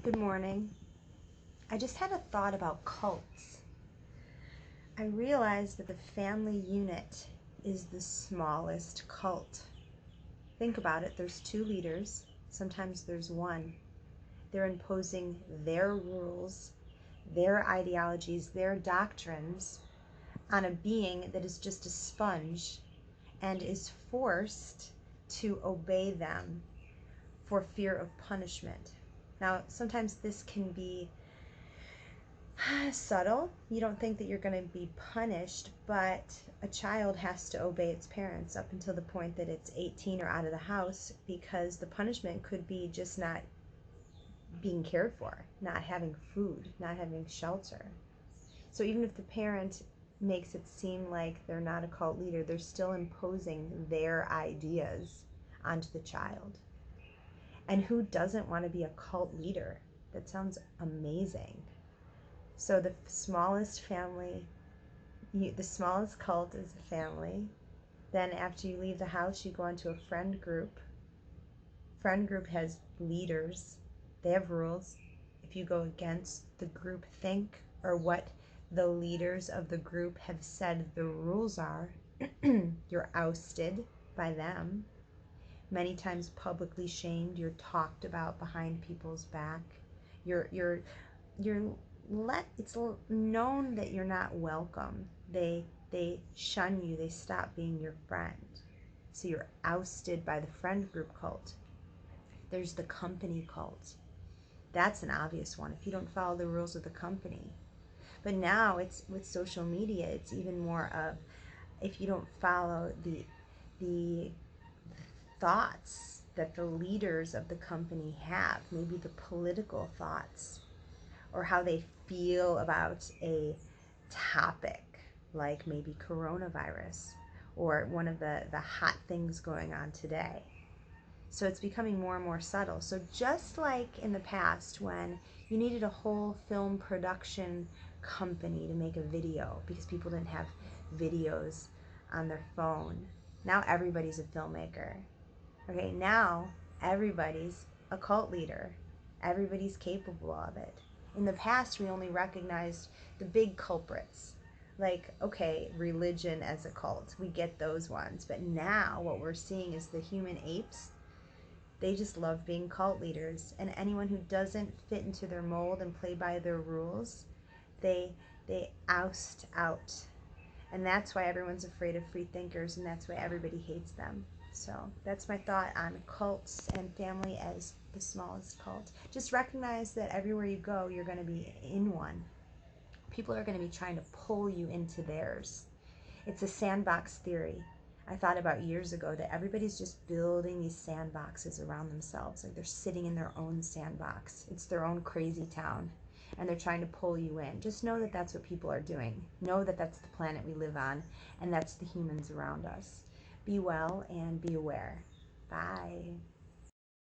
Good morning. I just had a thought about cults. I realized that the family unit is the smallest cult. Think about it. There's two leaders. Sometimes there's one. They're imposing their rules, their ideologies, their doctrines on a being that is just a sponge and is forced to obey them for fear of punishment. Now, sometimes this can be subtle. You don't think that you're going to be punished, but a child has to obey its parents up until the point that it's 18 or out of the house, because the punishment could be just not being cared for, not having food, not having shelter. So even if the parent makes it seem like they're not a cult leader, they're still imposing their ideas onto the child. And who doesn't want to be a cult leader? That sounds amazing. So the smallest family, the smallest cult is a family. Then after you leave the house, you go into a friend group. Friend group has leaders. They have rules. If you go against the group think or what the leaders of the group have said the rules are, you're ousted by them. Many times publicly shamed. You're talked about behind people's back. You're it's known that you're not welcome. They shun you. They stop being your friend. So you're ousted by the friend group cult. There's the company cult. That's an obvious one if you don't follow the rules of the company. But now it's with social media, it's even more of, if you don't follow the thoughts that the leaders of the company have, maybe the political thoughts, or how they feel about a topic like maybe coronavirus or one of the hot things going on today. So it's becoming more and more subtle. So just like in the past when you needed a whole film production company to make a video because people didn't have videos on their phone, now everybody's a filmmaker. Okay, now everybody's a cult leader. Everybody's capable of it. In the past, we only recognized the big culprits. Like, okay, religion as a cult. We get those ones. But now what we're seeing is the human apes. They just love being cult leaders. And anyone who doesn't fit into their mold and play by their rules, they oust out. And that's why everyone's afraid of free thinkers, and that's why everybody hates them. So that's my thought on cults and family as the smallest cult. Just recognize that everywhere you go, you're going to be in one. People are going to be trying to pull you into theirs. It's a sandbox theory. I thought about years ago that everybody's just building these sandboxes around themselves. Like they're sitting in their own sandbox. It's their own crazy town. And they're trying to pull you in. Just know that that's what people are doing. Know that that's the planet we live on, and that's the humans around us. Be well and be aware. Bye.